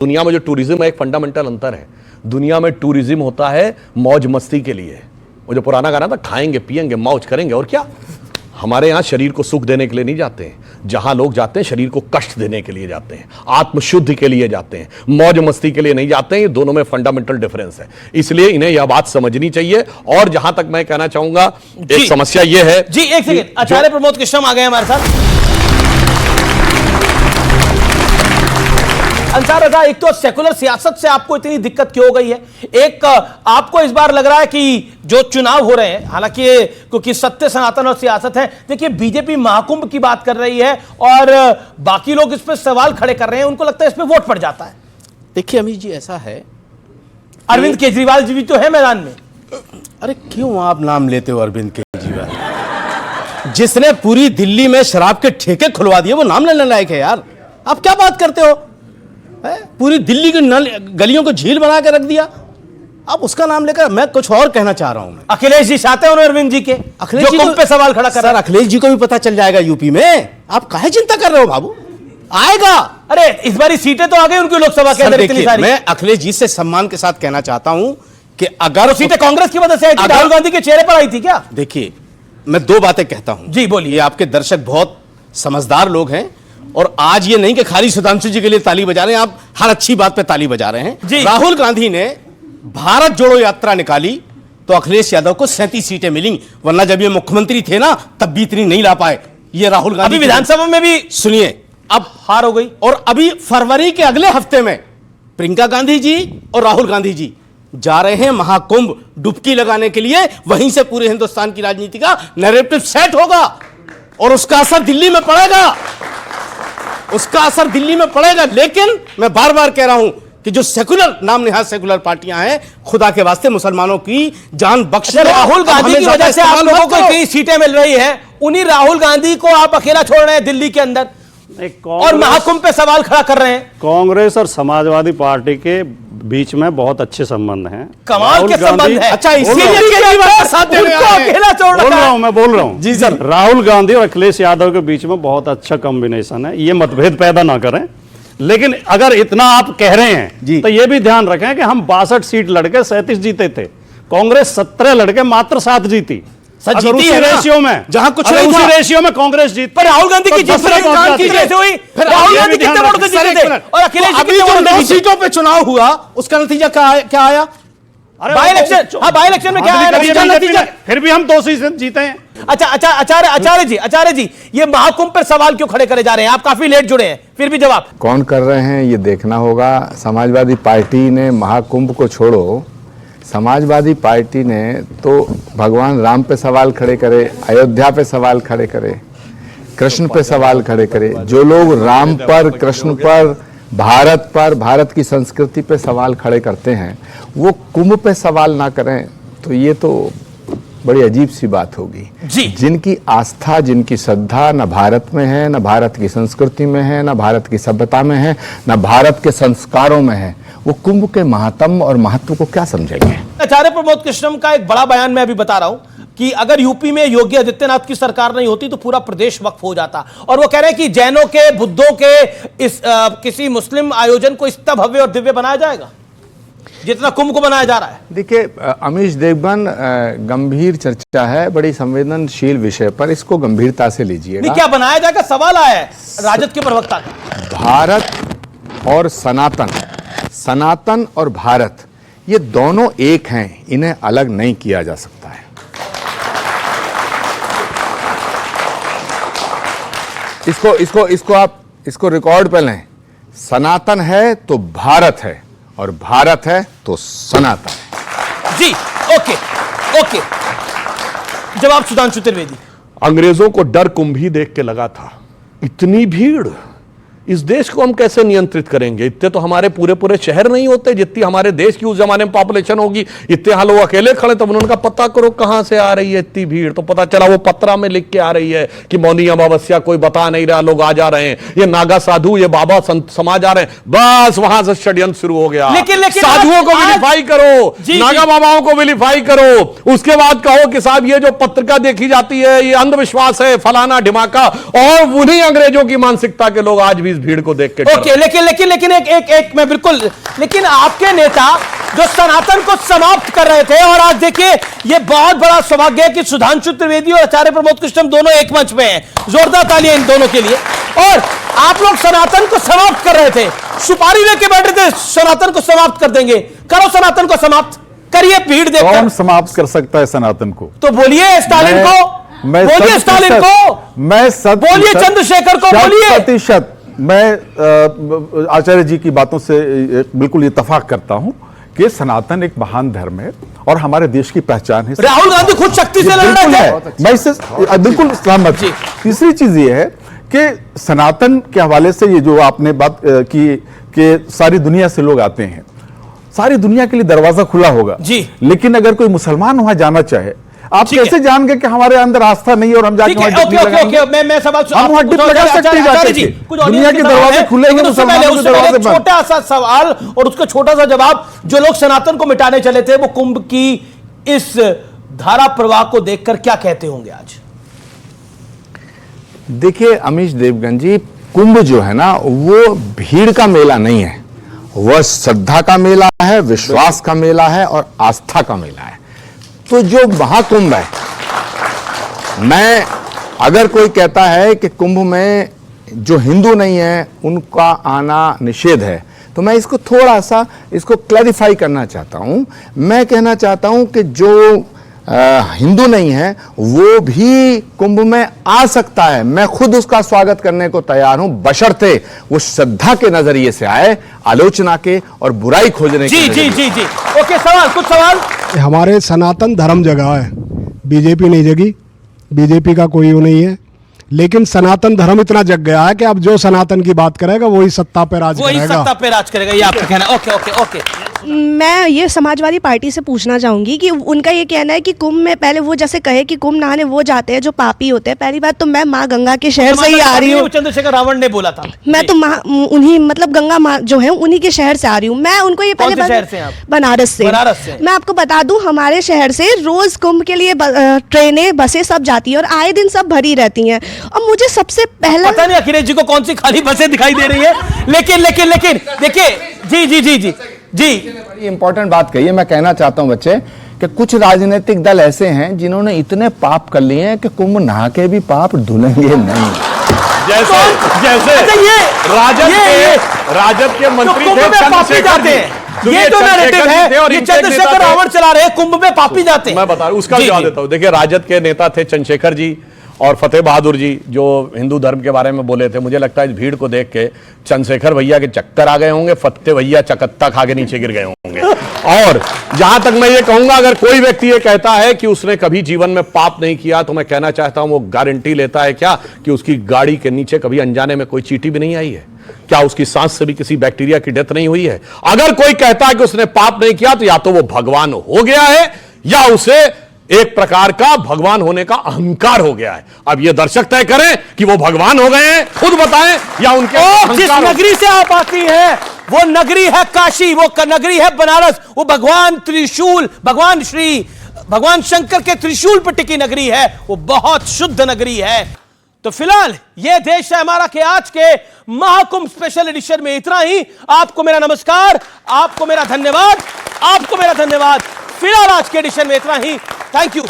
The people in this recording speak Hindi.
दुनिया में जो टूरिज्म है, एक फंडामेंटल अंतर है। दुनिया में टूरिज्म होता है मौज मस्ती के लिए। वो जो पुराना गाना था, खाएंगे पिएंगे मौज करेंगे और क्या। हमारे यहाँ शरीर को सुख देने के लिए नहीं जाते हैं। जहां लोग जाते हैं शरीर को कष्ट देने के लिए जाते हैं, आत्मशुद्धि के लिए जाते हैं, मौज मस्ती के लिए नहीं जाते हैं। ये दोनों में फंडामेंटल डिफरेंस है, इसलिए इन्हें यह बात समझनी चाहिए। और जहां तक मैं कहना चाहूंगा, एक समस्या यह है जी, एक सेकंड, आचार्य प्रमोद कृष्णम आ गए हमारे साथ। अंसार रजा, एक तो सेकुलर सियासत से आपको इतनी दिक्कत क्यों हो गई है? एक आपको इस बार लग रहा है कि जो चुनाव हो रहे हैं, हालांकि क्योंकि सत्य सनातन और सियासत है, देखिए बीजेपी महाकुंभ की बात कर रही है और बाकी लोग इस पर सवाल खड़े कर रहे हैं, उनको लगता है इस पर वोट पड़ जाता है। देखिए अमित जी, ऐसा है, अरविंद केजरीवाल जी भी तो है मैदान में। अरे क्यों आप नाम लेते हो अरविंद केजरीवाल? जिसने पूरी दिल्ली में शराब के ठेके खुलवा दिए, वो नाम लेने लायक है यार। आप क्या बात करते हो? पूरी दिल्ली की गलियों को झील बना के रख दिया, अब उसका नाम लेकर मैं कुछ और कहना चाह रहा हूं। अखिलेश जी चाहते हैं अरविंद जी के, अखिलेश जी कुंभ पे सवाल खड़ा कर रहे हैं। अखिलेश जी को भी पता चल जाएगा यूपी में, आप काहे चिंता कर रहे हो बाबू? आएगा। अरे इस बार सीटें तो आ गई उनकी लोकसभा के अंदर इतनी सारी। मैं अखिलेश जी से सम्मान के साथ कहना चाहता हूं कि अगर सीटें कांग्रेस की वजह से आई थी, राहुल गांधी के चेहरे पर आई थी क्या? देखिए, मैं दो बातें कहता हूं जी, बोलिए। आपके दर्शक बहुत समझदार लोग हैं और आज ये नहीं कि खाली सुधांशु जी के लिए ताली बजा रहे हैं, आप हर अच्छी बात पे ताली बजा रहे हैं। राहुल गांधी ने भारत जोड़ो यात्रा निकाली तो अखिलेश यादव को 37 सीटें मिली, वरना जब ये मुख्यमंत्री थे ना तब भी इतनी नहीं ला पाए। ये राहुल गांधी अभी विधानसभा में भी सुनिए, अब हार हो गई। और अभी फरवरी के अगले हफ्ते में प्रियंका गांधी जी और राहुल गांधी जी जा रहे हैं महाकुंभ डुबकी लगाने के लिए। वहीं से पूरे हिंदुस्तान की राजनीति का नैरेटिव सेट होगा और उसका असर दिल्ली में पड़ेगा, उसका असर दिल्ली में पड़ेगा। लेकिन मैं बार बार कह रहा हूं कि जो सेकुलर नाम निहाद सेकुलर पार्टियां हैं, खुदा के वास्ते मुसलमानों की जान बख्श। राहुल गांधी की वजह से आप लोगों को इतनी सीटें मिल रही हैं, उन्हीं राहुल गांधी को आप अकेला छोड़ रहे हैं दिल्ली के अंदर और महाकुंभ पे सवाल खड़ा कर रहे हैं। कांग्रेस और समाजवादी पार्टी के बीच में बहुत अच्छे संबंध हैं, कमाल के संबंध है। अच्छा, इसलिए अकेला छोड़ रहा हूं, मैं बोल रहा हूं जी सर। राहुल गांधी और अखिलेश यादव के बीच में बहुत अच्छा कॉम्बिनेशन है, ये मतभेद पैदा ना करें। लेकिन अगर इतना आप कह रहे हैं तो ये भी ध्यान रखें कि हम 62 सीट लड़के 37 जीते थे, कांग्रेस 17 लड़के मात्र 7 जीती। जीती है रेशियो में, जहां कुछ नहीं उसी रेशियो में कांग्रेस जीत। पर राहुल गांधी की जीत कैसे हुई? राहुल गांधी कितने वोट से जीते थे और अखिलेश जी कितने वोट से? सीटों पे चुनाव हुआ, उसका नतीजा क्या आया? बाई इलेक्शन, हाँ बाई इलेक्शन में क्या आया? फिर भी हम 2 सीट जीते हैं। अच्छा, आचार्य जी, ये महाकुंभ पर सवाल क्यों खड़े करे जा रहे हैं? आप काफी लेट जुड़े हैं, फिर भी जवाब कौन कर रहे हैं ये देखना होगा। समाजवादी पार्टी ने महाकुंभ को छोड़ो, समाजवादी पार्टी ने तो भगवान राम पे सवाल खड़े करे, अयोध्या पे सवाल खड़े करे, कृष्ण पे सवाल खड़े करे। जो लोग राम पर, कृष्ण पर, भारत पर, भारत की संस्कृति पे सवाल खड़े करते हैं, वो कुंभ पे सवाल ना करें तो ये तो बड़ी अजीब सी बात होगी जी। जिनकी आस्था, जिनकी श्रद्धा न भारत में है, न भारत की संस्कृति में है, न भारत की सभ्यता में है, न भारत के संस्कारों में है, वो कुंभ के महात्म और महत्व को क्या समझेंगे? आचार्य प्रमोद कृष्णम का एक बड़ा बयान मैं अभी बता रहा हूं कि अगर यूपी में योगी आदित्यनाथ की सरकार नहीं होती तो पूरा प्रदेश वक्फ हो जाता। और वो कह रहे हैं कि जैनों के, बुद्धों के इस किसी मुस्लिम आयोजन को इतना भव्य और दिव्य बनाया जाएगा जितना कुंभ को बनाया जा रहा है। देखिए अमीश देवगन, गंभीर चर्चा है, बड़ी संवेदनशील विषय पर, इसको गंभीरता से लीजिएगा। क्या बनाया जाएगा, सवाल आया है राजद के प्रवक्ता का। भारत और सनातन, सनातन और भारत, ये दोनों एक हैं, इन्हें अलग नहीं किया जा सकता है। इसको आप इसको रिकॉर्ड पे लें। सनातन है तो भारत है और भारत है तो सनातन है। जी, ओके। जवाब सुधांशु त्रिवेदी। अंग्रेजों को डर कुंभ ही देख के लगा था। इतनी भीड़, इस देश को हम कैसे नियंत्रित करेंगे? इतने तो हमारे पूरे शहर नहीं होते जितनी हमारे देश की उस जमाने में पॉपुलेशन होगी। इतने यहाँ लोग अकेले खड़े, तब उन्होंने कहा पता करो कहां से आ रही है इतनी भीड़। तो पता चला वो पत्रा में लिख के आ रही है कि मौनी अमावस्या कोई बता नहीं रहा, लोग आ जा रहे हैं, ये नागा साधु, ये बाबा समाज आ रहे हैं। बस वहां से षड्यंत्र शुरू हो गया। लेकिन साधुओं को विलीफाई करो, नागा बाबाओं को विलीफाई करो, उसके बाद कहो कि साहब ये जो पत्रिका देखी जाती है ये अंधविश्वास है, फलाना ढिमाका। और उन्हीं अंग्रेजों की मानसिकता के लोग आज भी इस भीड़ को देख के डर ओके, लेकिन एक मैं बिल्कुल, लेकिन आपके नेता जो सनातन को समाप्त कर रहे थे, और आज देखिए ये बहुत बड़ा सौभाग्य है कि सुधांशु त्रिवेदी और आचार्य प्रमोद कृष्णम दोनों एक मंच पे हैं। जोरदार तालियां इन दोनों के लिए। और आप लोग सनातन को समाप्त कर रहे थे, सुपारी लेके बैठे थे सनातन को समाप्त कर देंगे। करो सनातन को समाप्त, करिए भीड़ देखकर। कौन समाप्त कर सकता है सनातन को? तो बोलिए स्टालिन को, बोलिए स्टालिन को, बोलिए चंद्रशेखर को, बोलिए। प्रतिशत मैं आचार्य जी की बातों से बिल्कुल इत्तेफाक करता हूं कि सनातन एक महान धर्म है और हमारे देश की पहचान है। राहुल गांधी खुद शक्ति से लड़ रहे थे, मैं इससे बिल्कुल सहमत हूं। तीसरी चीज ये है कि सनातन के हवाले से ये जो आपने बात की कि सारी दुनिया से लोग आते हैं, सारी दुनिया के लिए दरवाजा खुला होगा जी। लेकिन अगर कोई मुसलमान वहां जाना चाहे, आप कैसे जान गए कि हमारे अंदर आस्था नहीं है और हम जाके वहां डिप लगाएंगे? मैं सवाल हम वहां डिप लगा सकते हैं जाके। दुनिया के दरवाजे खुले हैं, मुसलमानों के दरवाजे बंद। छोटा सा सवाल और उसका छोटा सा जवाब। जो लोग सनातन को मिटाने चले थे वो कुंभ की इस धारा प्रवाह को देखकर क्या कहते होंगे आज? देखिए अमीश देवगन जी, कुंभ जो है ना वो भीड़ का मेला नहीं है, वह श्रद्धा का मेला है, विश्वास का मेला है और आस्था का मेला है। तो जो महाकुंभ है, मैं अगर कोई कहता है कि कुंभ में जो हिंदू नहीं है उनका आना निषेध है, तो मैं इसको थोड़ा सा इसको क्लैरिफाई करना चाहता हूं। मैं कहना चाहता हूं कि जो हिंदू नहीं है वो भी कुंभ में आ सकता है। मैं खुद उसका स्वागत करने को तैयार हूं, बशर्ते वो श्रद्धा के नजरिए से आए, आलोचना के और बुराई खोजने के। जी। ओके, सवाल, कुछ सवाल। हमारे सनातन धर्म जगह है, बीजेपी नहीं जगी, बीजेपी का कोई वो नहीं है, लेकिन सनातन धर्म इतना जग गया है कि अब जो सनातन की बात करेगा वही सत्ता पे राज करेगा। वही सत्ता पे राज करेगा, ये आपका कहना। ओके। मैं ये समाजवादी पार्टी से पूछना चाहूंगी कि उनका ये कहना है कि कुंभ में पहले वो जैसे कहे कि कुंभ नहाने वो जाते हैं जो पापी होते हैं। पहली बात तो मैं माँ गंगा के शहर से ही आ रही हूँ। चंद्रशेखर रावण ने बोला था। मैं तो उन्हीं मतलब गंगा माँ जो है उन्हीं के शहर से आ रही हूँ। मैं उनको ये पहले बनारस से। मैं आपको बता दूं हमारे शहर से रोज कुंभ के लिए ट्रेनें बसें सब जाती है और आए दिन सब भरी रहती हैं। और मुझे सबसे पहला पता नहीं अखिलेश जी को कौन सी खाली बसें दिखाई दे रही है, लेकिन देखिए जी इंपॉर्टेंट बात कही है। मैं कहना चाहता हूं बच्चे कि कुछ राजनीतिक दल ऐसे हैं जिन्होंने इतने पाप कर लिए हैं कि कुंभ नहा के भी पाप धुलेंगे नहीं। जैसे राजद के मंत्री थे चंद्रशेखर जी, ये जो नैरेटिव है ये चंद्रशेखर रावण चला रहे हैं, कुंभ में पापी जाते हैं। मैं बता रहा हूं, उसका जवाब देता हूं। देखिए राजद के नेता थे चंद्रशेखर जी और फतेह बहादुर जी, जो हिंदू धर्म के बारे में बोले थे। मुझे लगता है इस भीड़ को देख के चंद्रशेखर भैया के चक्कर आ गए होंगे, फतेह भैया चकत्ता खा के नीचे गिर गए होंगे। और जहां तक मैं ये कहूंगा, अगर कोई व्यक्ति ये कहता है कि उसने कभी जीवन में पाप नहीं किया, तो मैं कहना चाहता हूं वो गारंटी लेता है क्या कि उसकी गाड़ी के नीचे कभी अनजाने में कोई चींटी भी नहीं आई है? क्या उसकी सांस से भी किसी बैक्टीरिया की डेथ नहीं हुई है? अगर कोई कहता है कि उसने पाप नहीं किया, तो या तो वो भगवान हो गया है या उसे एक प्रकार का भगवान होने का अहंकार हो गया है। अब ये दर्शक तय करें कि वो भगवान हो गए हैं, खुद बताएं, या उनके जिस नगरी से आप आती हैं वो नगरी है काशी, वो नगरी है बनारस, वो भगवान त्रिशूल, भगवान शंकर के त्रिशूल पर टिकी नगरी है, वो बहुत शुद्ध नगरी है। तो फिलहाल ये देश है हमारा के आज के महाकुंभ स्पेशल एडिशन में इतना ही। आपको मेरा नमस्कार, आपको मेरा धन्यवाद, फिलहाल आज के एडिशन में इतना ही। Thank you.